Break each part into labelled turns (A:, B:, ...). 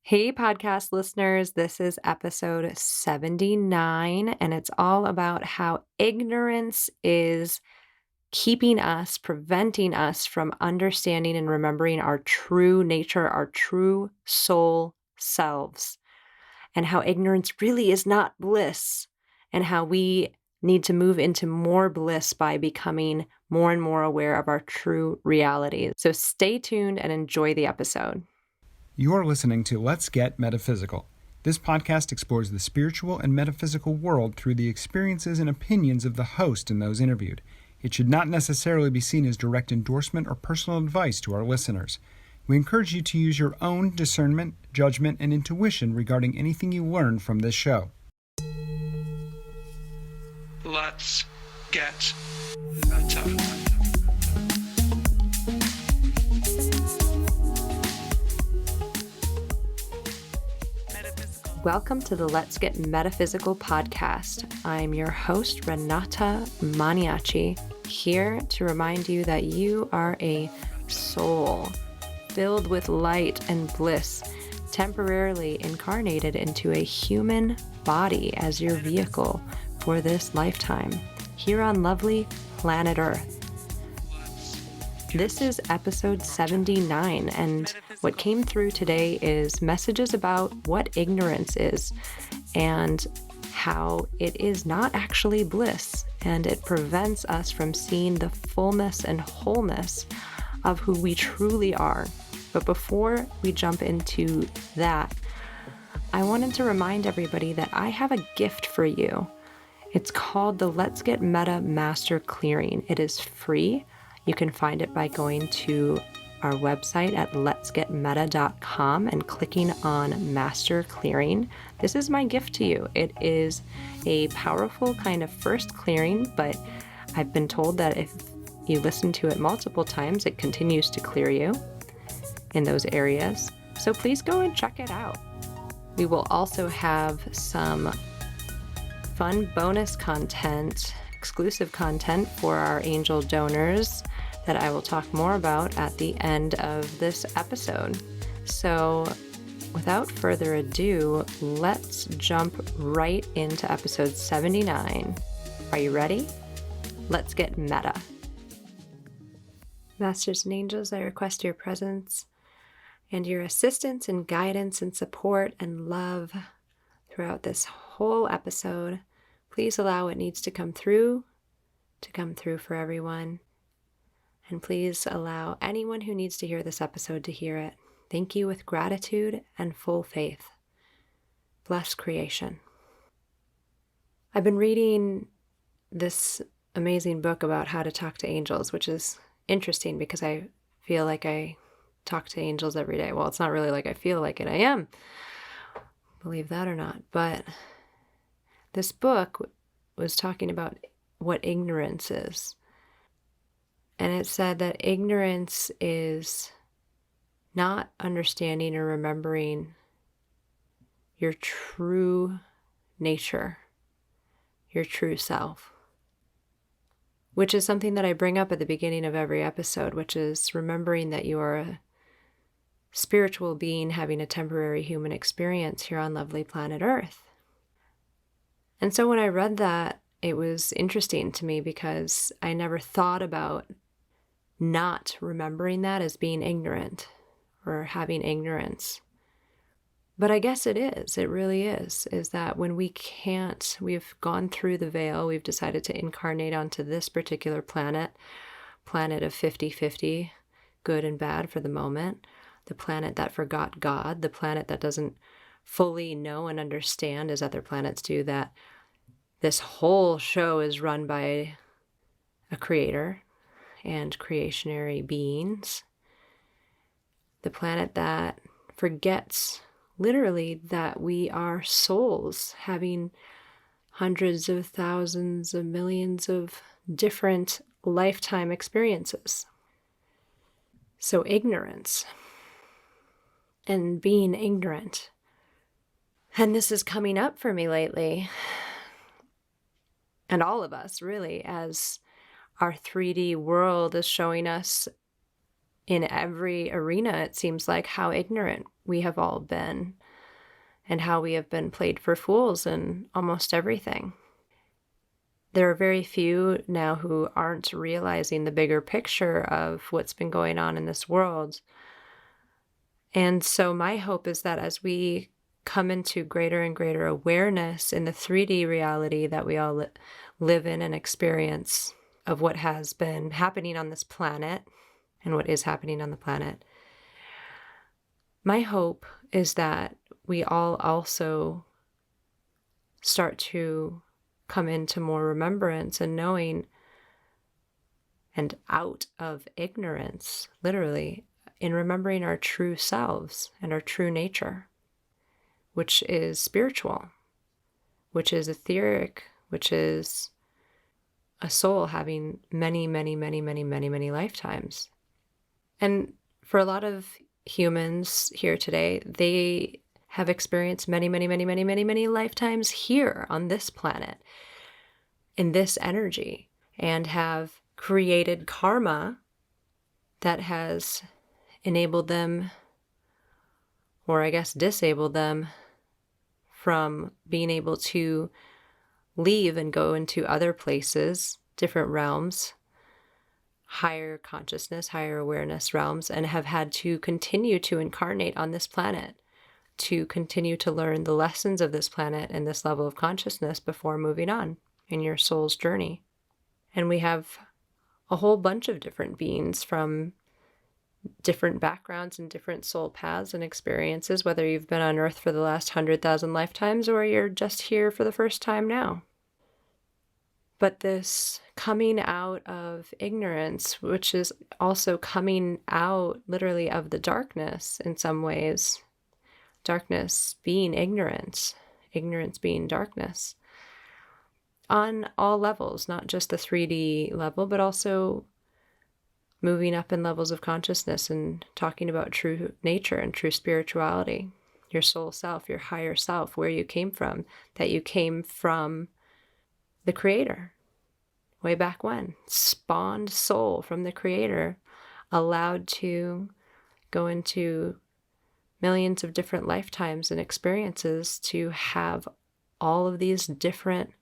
A: Hey, podcast listeners, this is episode 79, and it's all about how ignorance is preventing us from understanding and remembering our true nature, our true soul selves, and how ignorance really is not bliss, and how we need to move into more bliss by becoming more and more aware of our true reality. So stay tuned and enjoy the episode.
B: You are listening to Let's Get Metaphysical. This podcast explores the spiritual and metaphysical world through the experiences and opinions of the host and those interviewed. It should not necessarily be seen as direct endorsement or personal advice to our listeners. We encourage you to use your own discernment, judgment, and intuition regarding anything you learn from this show.
C: Let's get meta.
A: Welcome to the Let's Get Metaphysical Podcast. I'm your host, Renata Maniaci, here to remind you that you are a soul filled with light and bliss, temporarily incarnated into a human body as your vehicle for this lifetime, here on lovely planet Earth. This is episode 79, and what came through today is messages about what ignorance is and how it is not actually bliss, and it prevents us from seeing the fullness and wholeness of who we truly are. But before we jump into that, I wanted to remind everybody that I have a gift for you. It's called the Let's Get Meta Master Clearing. It is free. You can find it by going to our website at letsgetmeta.com and clicking on Master Clearing. This is my gift to you. It is a powerful kind of first clearing, but I've been told that if you listen to it multiple times, it continues to clear you in those areas. So please go and check it out. We will also have some fun bonus content, exclusive content for our angel donors that I will talk more about at the end of this episode. So without further ado, let's jump right into episode 79. Are you ready? Let's get meta. Masters and angels, I request your presence and your assistance and guidance and support and love throughout this whole episode. Please allow what needs to come through for everyone. And please allow anyone who needs to hear this episode to hear it. Thank you with gratitude and full faith. Bless creation. I've been reading this amazing book about how to talk to angels, which is interesting because I feel like I talk to angels every day. Well, it's not really like I feel like it. I am. Believe that or not. But this book was talking about what ignorance is. And it said that ignorance is not understanding or remembering your true nature, your true self, which is something that I bring up at the beginning of every episode, which is remembering that you are a spiritual being having a temporary human experience here on lovely planet Earth. And so when I read that, it was interesting to me because I never thought about not remembering that as being ignorant or having ignorance. But I guess it is. It really is that when we've gone through the veil, we've decided to incarnate onto this particular planet of 50-50, good and bad for the moment, the planet that forgot God, the planet that doesn't fully know and understand as other planets do that this whole show is run by a creator and creationary beings. The planet that forgets literally that we are souls having hundreds of thousands of millions of different lifetime experiences. So ignorance and being ignorant. And this is coming up for me lately. And all of us, really, as our 3D world is showing us in every arena, it seems like, how ignorant we have all been and how we have been played for fools in almost everything. There are very few now who aren't realizing the bigger picture of what's been going on in this world. And so my hope is that as we come into greater and greater awareness in the 3D reality that we all live in and experience of what has been happening on this planet and what is happening on the planet, my hope is that we all also start to come into more remembrance and knowing and out of ignorance, literally, in remembering our true selves and our true nature, which is spiritual, which is etheric, which is a soul having many, many, many, many, many, many lifetimes. And for a lot of humans here today, they have experienced many, many, many, many, many, many lifetimes here on this planet, in this energy, and have created karma that has enabled them, or I guess disabled them, from being able to leave and go into other places, different realms, higher consciousness, higher awareness realms, and have had to continue to incarnate on this planet, to continue to learn the lessons of this planet and this level of consciousness before moving on in your soul's journey. And we have a whole bunch of different beings from different backgrounds and different soul paths and experiences, whether you've been on Earth for the last 100,000 lifetimes or you're just here for the first time now. But this coming out of ignorance, which is also coming out literally of the darkness in some ways, darkness being ignorance, ignorance being darkness, on all levels, not just the 3D level, but also moving up in levels of consciousness and talking about true nature and true spirituality, your soul self, your higher self, where you came from, that you came from the Creator way back when, spawned soul from the Creator, allowed to go into millions of different lifetimes and experiences to have all of these different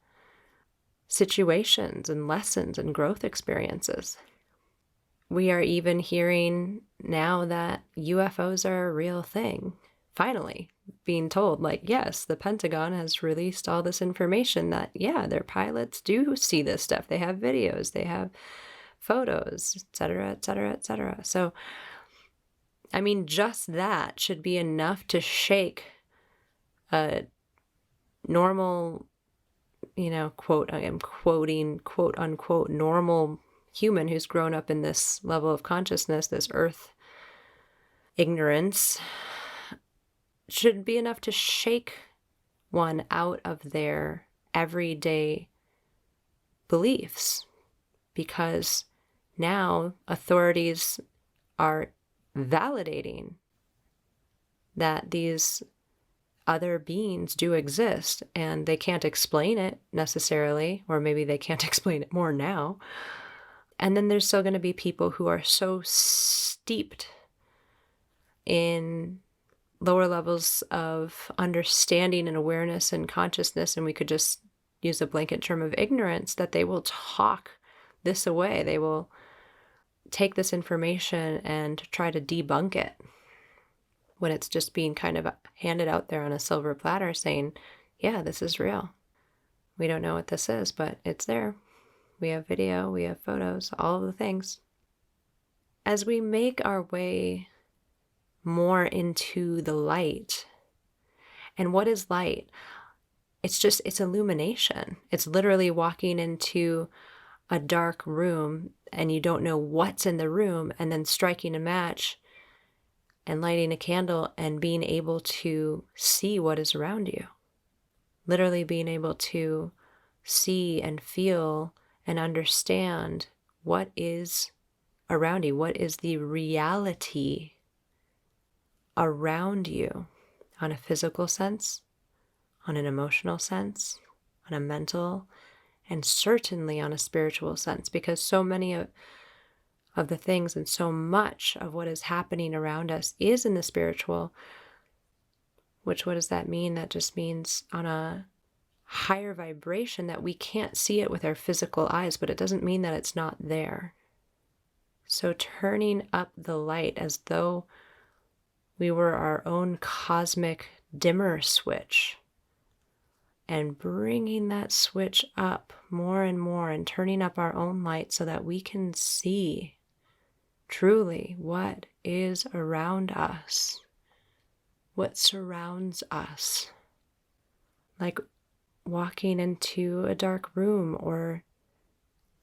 A: situations and lessons and growth experiences. We are even hearing now that UFOs are a real thing. Finally, being told, like, yes, the Pentagon has released all this information that, yeah, their pilots do see this stuff. They have videos, they have photos, etc., etc., etc. So, I mean, just that should be enough to shake a normal, quote, I am quoting, quote unquote, normal human who's grown up in this level of consciousness, this earth ignorance, should be enough to shake one out of their everyday beliefs, because now authorities are validating that these other beings do exist, and they can't explain it necessarily, or maybe they can't explain it more now. And then there's still going to be people who are so steeped in lower levels of understanding and awareness and consciousness, and we could just use a blanket term of ignorance, that they will talk this away. They will take this information and try to debunk it when it's just being kind of handed out there on a silver platter saying, yeah, this is real. We don't know what this is, but it's there. We have video, we have photos, all of the things. As we make our way more into the light, and what is light? It's illumination. It's literally walking into a dark room and you don't know what's in the room, and then striking a match and lighting a candle and being able to see what is around you. Literally being able to see and feel and understand what is around you, what is the reality around you, on a physical sense, on an emotional sense, on a mental, and certainly on a spiritual sense, because so many of the things, and so much of what is happening around us is in the spiritual. Which, what does that mean? That just means on a higher vibration that we can't see it with our physical eyes, but it doesn't mean that it's not there. So turning up the light as though we were our own cosmic dimmer switch, and bringing that switch up more and more and turning up our own light so that we can see truly what is around us, what surrounds us. Like walking into a dark room, or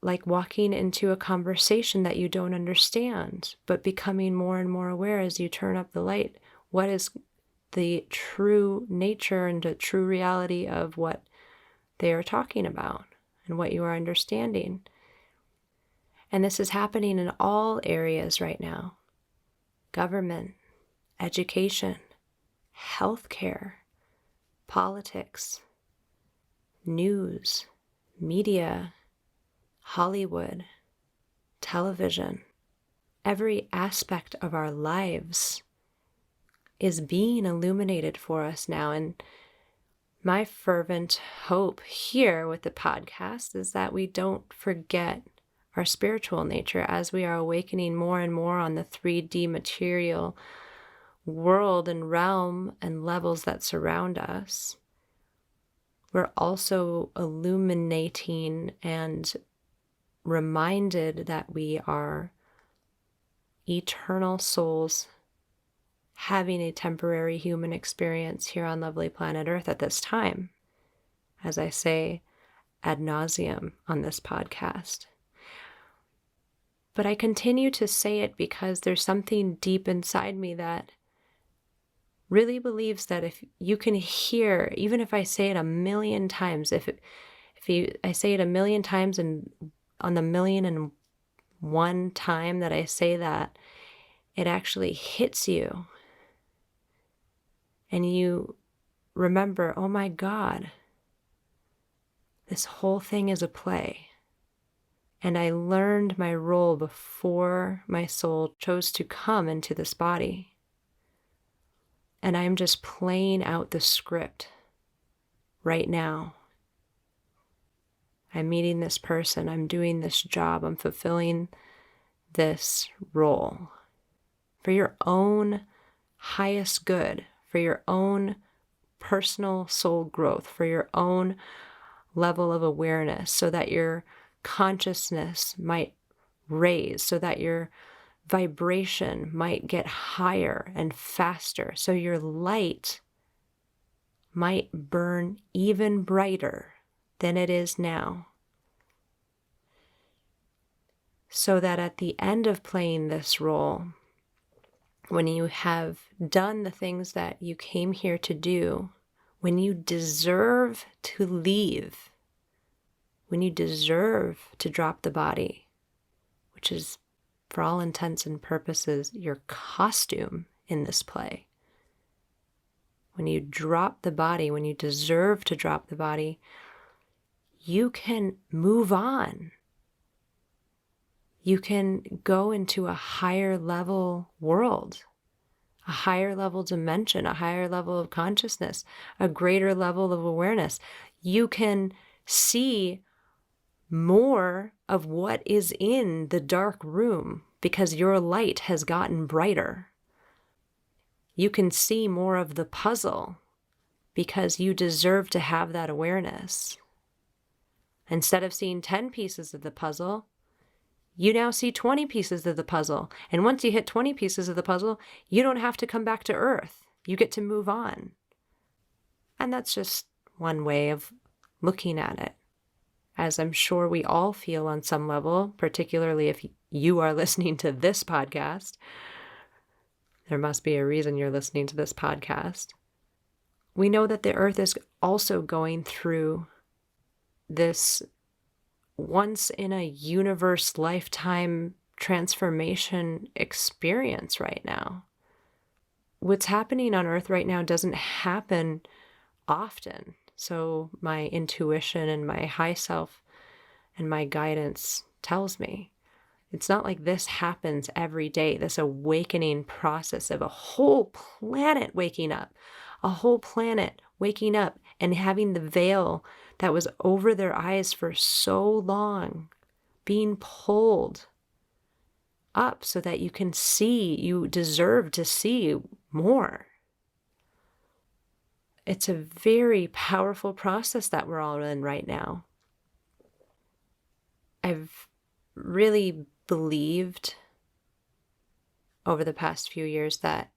A: like walking into a conversation that you don't understand, but becoming more and more aware as you turn up the light. What is the true nature and the true reality of what they are talking about and what you are understanding? And this is happening in all areas right now: government, education, healthcare, politics, news, media, Hollywood, television. Every aspect of our lives is being illuminated for us now. And my fervent hope here with the podcast is that we don't forget our spiritual nature as we are awakening more and more on the 3D material world and realm and levels that surround us. We're also illuminating and reminded that we are eternal souls having a temporary human experience here on lovely planet Earth at this time, as I say ad nauseum on this podcast. But I continue to say it because there's something deep inside me that really believes that if you can hear, even if I say it a million times, I say it a million times, and on the 1,000,001 time that I say that, it actually hits you. And you remember, oh my God, this whole thing is a play. And I learned my role before my soul chose to come into this body. And I'm just playing out the script right now. I'm meeting this person, I'm doing this job, I'm fulfilling this role for your own highest good, for your own personal soul growth, for your own level of awareness, so that your consciousness might raise, so that your vibration might get higher and faster, so your light might burn even brighter than it is now. So that at the end of playing this role, when you have done the things that you came here to do, when you deserve to leave, when you deserve to drop the body, which is for all intents and purposes your costume in this play, when you drop the body, when you deserve to drop the body, you can move on. You can go into a higher level world, a higher level dimension, a higher level of consciousness, a greater level of awareness. You can see more of what is in the dark room because your light has gotten brighter. You can see more of the puzzle because you deserve to have that awareness. Instead of seeing 10 pieces of the puzzle, you now see 20 pieces of the puzzle. And once you hit 20 pieces of the puzzle, you don't have to come back to Earth. You get to move on. And that's just one way of looking at it, as I'm sure we all feel on some level, particularly if you are listening to this podcast. There must be a reason you're listening to this podcast. We know that the Earth is also going through this once in a universe lifetime transformation experience right now. What's happening on Earth right now doesn't happen often. So my intuition and my high self and my guidance tells me It's not like this happens every day, this awakening process of a whole planet waking up, and having the veil that was over their eyes for so long being pulled up so that you can see, you deserve to see more. It's a very powerful process that we're all in right now. I've really believed over the past few years that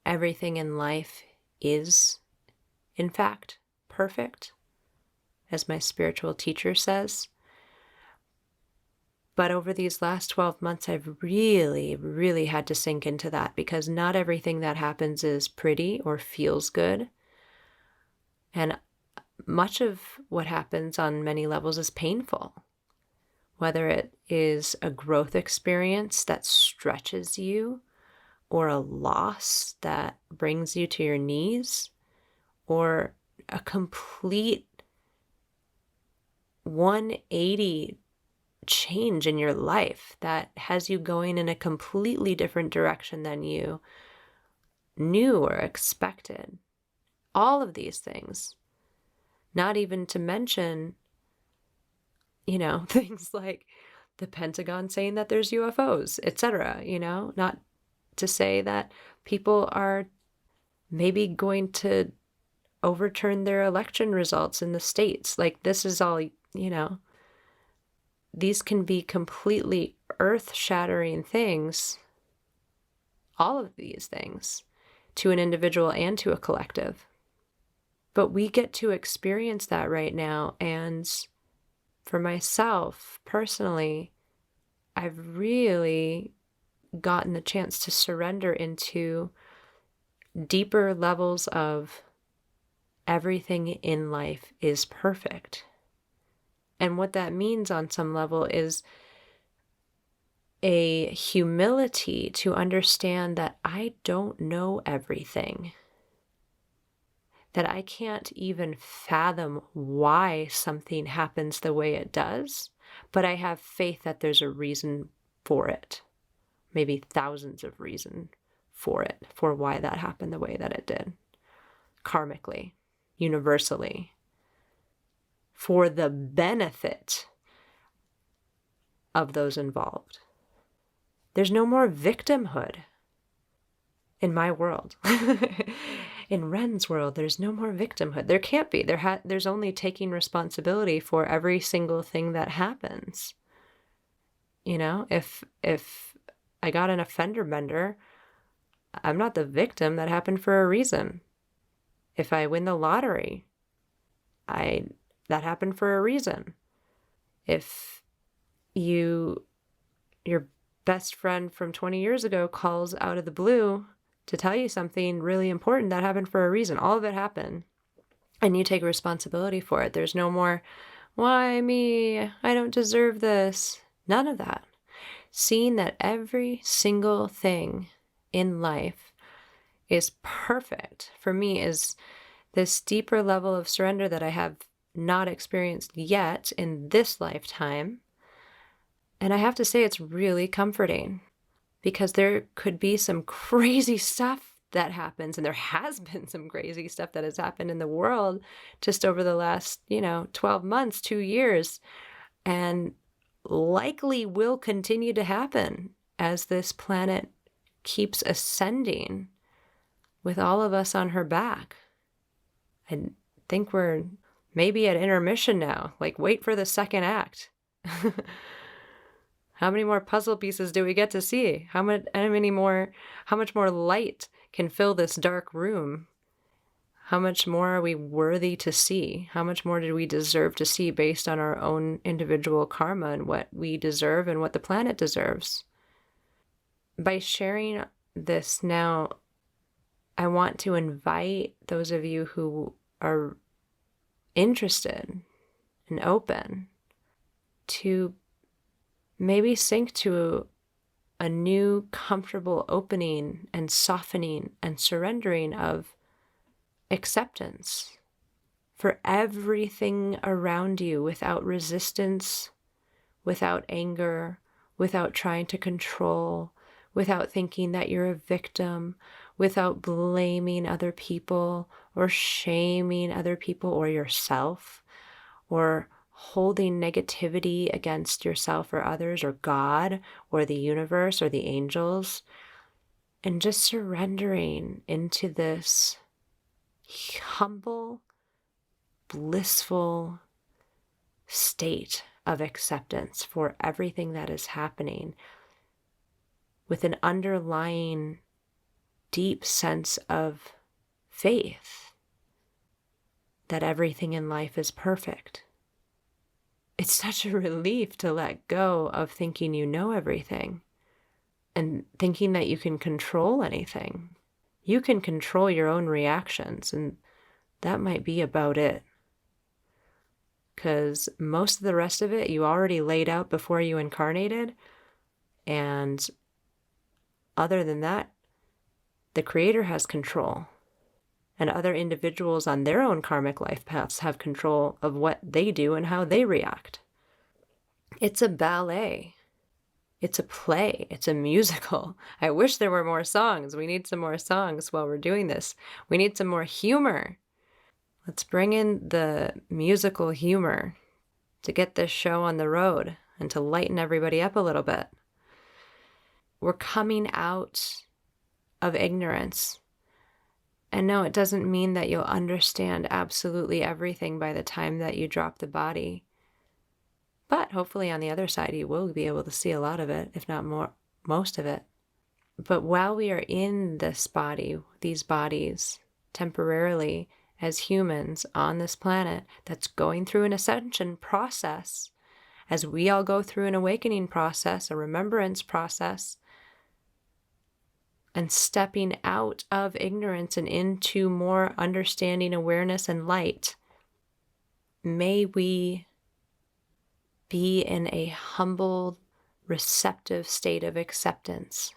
A: everything in life is, in fact, perfect, as my spiritual teacher says. But over these last 12 months, I've really, really had to sink into that, because not everything that happens is pretty or feels good. And much of what happens on many levels is painful. Whether it is a growth experience that stretches you, or a loss that brings you to your knees, or a complete 180 change in your life that has you going in a completely different direction than you knew or expected. All of these things. Not even to mention, things like the Pentagon saying that there's UFOs, etc., not to say that people are maybe going to overturn their election results in the states. Like, this is all, these can be completely earth-shattering things, all of these things, to an individual and to a collective. But we get to experience that right now, and for myself, personally, I've really gotten the chance to surrender into deeper levels of everything in life is perfect. And what that means on some level is a humility to understand that I don't know everything, that I can't even fathom why something happens the way it does, but I have faith that there's a reason for it, maybe thousands of reasons for it, for why that happened the way that it did, karmically, universally, for the benefit of those involved. There's no more victimhood in my world. In Ren's world, there's no more victimhood. There can't be. There's only taking responsibility for every single thing that happens. If I got in a fender bender, I'm not the victim. That happened for a reason. If I win the lottery, that happened for a reason. If your best friend from 20 years ago calls out of the blue to tell you something really important, that happened for a reason. All of it happened. And you take responsibility for it. There's no more, why me? I don't deserve this. None of that. Seeing that every single thing in life is perfect, for me, is this deeper level of surrender that I have not experienced yet in this lifetime. And I have to say, it's really comforting, because there could be some crazy stuff that happens, and there has been some crazy stuff that has happened in the world just over the last, 12 months, 2 years, and likely will continue to happen as this planet keeps ascending with all of us on her back. I think we're maybe at intermission now. Like, wait for the second act. How many more puzzle pieces do we get to see? How much more light can fill this dark room? How much more are we worthy to see? How much more do we deserve to see based on our own individual karma and what we deserve and what the planet deserves? By sharing this now, I want to invite those of you who are interested and open to maybe sink to a new comfortable opening and softening and surrendering of acceptance for everything around you, without resistance, without anger, without trying to control, without thinking that you're a victim, without blaming other people or shaming other people or yourself, or holding negativity against yourself or others or God or the universe or the angels, and just surrendering into this humble, blissful state of acceptance for everything that is happening, with an underlying deep sense of faith that everything in life is perfect. It's such a relief to let go of thinking you know everything and thinking that you can control anything. You can control your own reactions, and that might be about it. Because most of the rest of it you already laid out before you incarnated, and other than that, the Creator has control. And other individuals on their own karmic life paths have control of what they do and how they react. It's a ballet. It's a play. It's a musical. I wish there were more songs. We need some more songs while we're doing this. We need some more humor. Let's bring in the musical humor to get this show on the road and to lighten everybody up a little bit. We're coming out of ignorance. And no, it doesn't mean that you'll understand absolutely everything by the time that you drop the body. But hopefully on the other side, you will be able to see a lot of it, if not more, most of it. But while we are in this body, these bodies, temporarily as humans on this planet that's going through an ascension process, as we all go through an awakening process, a remembrance process, and stepping out of ignorance and into more understanding, awareness, and light, may we be in a humble, receptive state of acceptance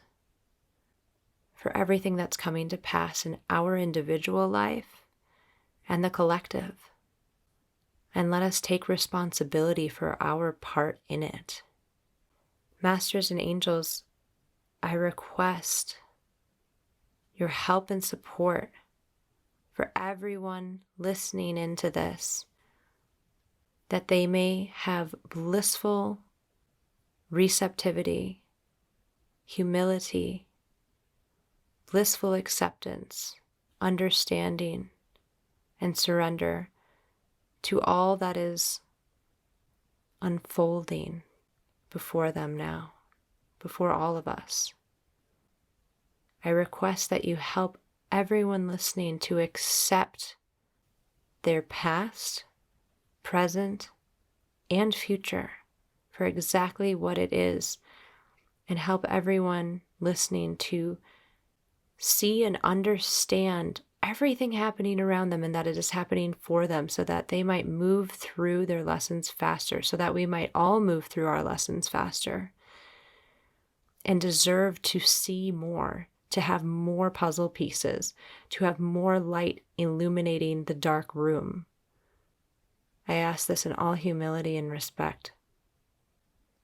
A: for everything that's coming to pass in our individual life and the collective. And let us take responsibility for our part in it. Masters and angels, I request your help and support for everyone listening into this, that they may have blissful receptivity, humility, blissful acceptance, understanding, and surrender to all that is unfolding before them now, before all of us. I request that you help everyone listening to accept their past, present, and future for exactly what it is, and help everyone listening to see and understand everything happening around them and that it is happening for them, so that they might move through their lessons faster, so that we might all move through our lessons faster and deserve to see more, to have more puzzle pieces, to have more light illuminating the dark room. I ask this in all humility and respect.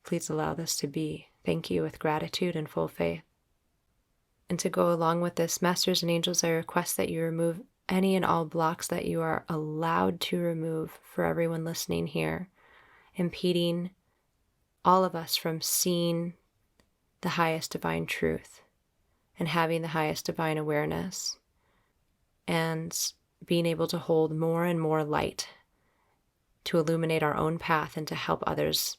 A: Please allow this to be. Thank you with gratitude and full faith. And to go along with this, Masters and Angels, I request that you remove any and all blocks that you are allowed to remove for everyone listening here, impeding all of us from seeing the highest divine truth and having the highest divine awareness and being able to hold more and more light to illuminate our own path and to help others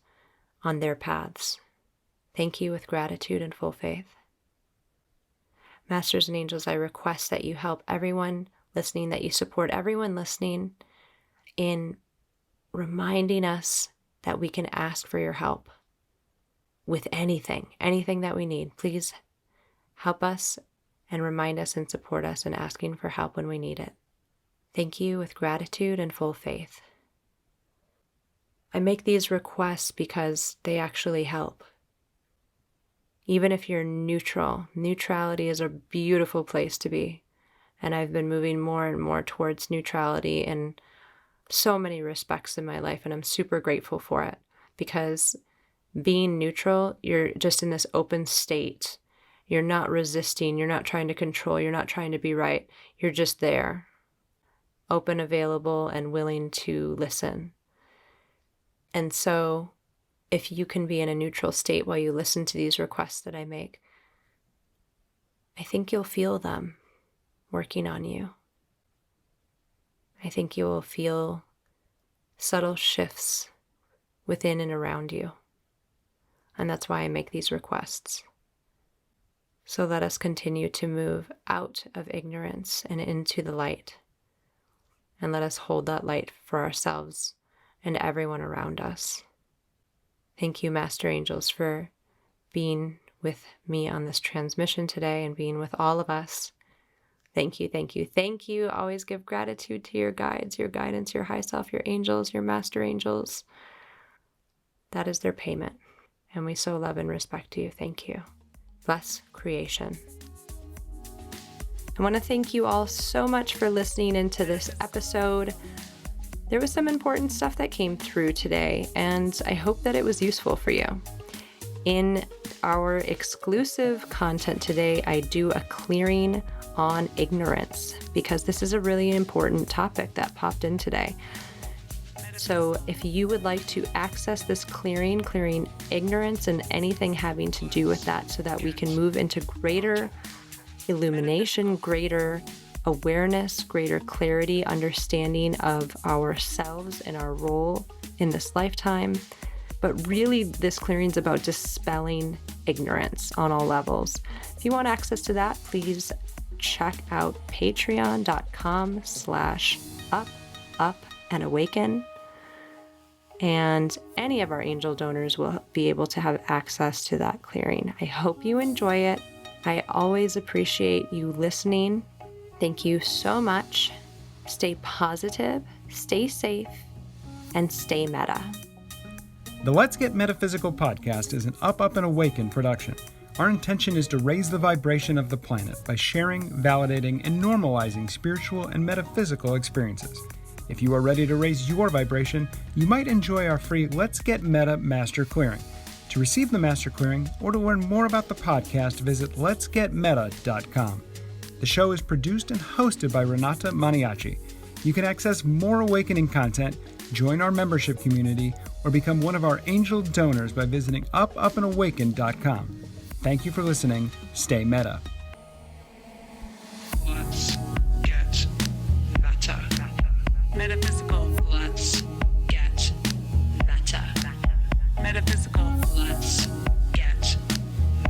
A: on their paths. Thank you with gratitude and full faith. Masters and Angels, I request that you help everyone listening, that you support everyone listening in reminding us that we can ask for your help with anything that we need. Please help us and remind us and support us in asking for help when we need it. Thank you with gratitude and full faith. I make these requests because they actually help. Even if you're neutral, neutrality is a beautiful place to be. And I've been moving more and more towards neutrality in so many respects in my life, and I'm super grateful for it, because Being neutral, you're just in this open state. You're not resisting. You're not trying to control. You're not trying to be right. You're just there, open, available, and willing to listen. And so if you can be in a neutral state while you listen to these requests that I make, I think you'll feel them working on you. I think you will feel subtle shifts within and around you. And that's why I make these requests. So let us continue to move out of ignorance and into the light. And let us hold that light for ourselves and everyone around us. Thank you, Master Angels, for being with me on this transmission today and being with all of us. Thank you, thank you, thank you. Always give gratitude to your guides, your guidance, your high self, your angels, your master angels. That is their payment. And we so love and respect you. Thank you. Bless creation. I want to thank you all so much for listening into this episode. There was some important stuff that came through today, and I hope that it was useful for you. In our exclusive content today, I do a clearing on ignorance because this is a really important topic that popped in today. So if you would like to access this clearing ignorance and anything having to do with that so that we can move into greater illumination, greater awareness, greater clarity, understanding of ourselves and our role in this lifetime. But really, this clearing is about dispelling ignorance on all levels. If you want access to that, please check out patreon.com/up-and-awaken. And any of our angel donors will be able to have access to that clearing. I hope you enjoy it. I always appreciate you listening. Thank you so much. Stay positive, stay safe, and stay meta.
B: The Let's Get Metaphysical podcast is an Up, and Awaken production. Our intention is to raise the vibration of the planet by sharing, validating, and normalizing spiritual and metaphysical experiences. If you are ready to raise your vibration, you might enjoy our free Let's Get Meta Master Clearing. To receive the Master Clearing or to learn more about the podcast, visit letsgetmeta.com. The show is produced and hosted by Renata Maniaci. You can access more awakening content, join our membership community, or become one of our angel donors by visiting upandawaken.com. Thank you for listening. Stay meta.
C: Let's get meta.
D: Metaphysical.
C: Let's get meta.
D: Metaphysical.
C: Let's get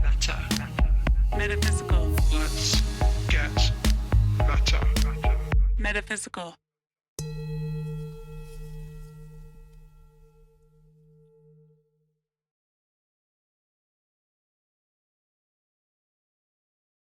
C: meta.
D: Metaphysical.
C: Let's get meta.
D: Metaphysical.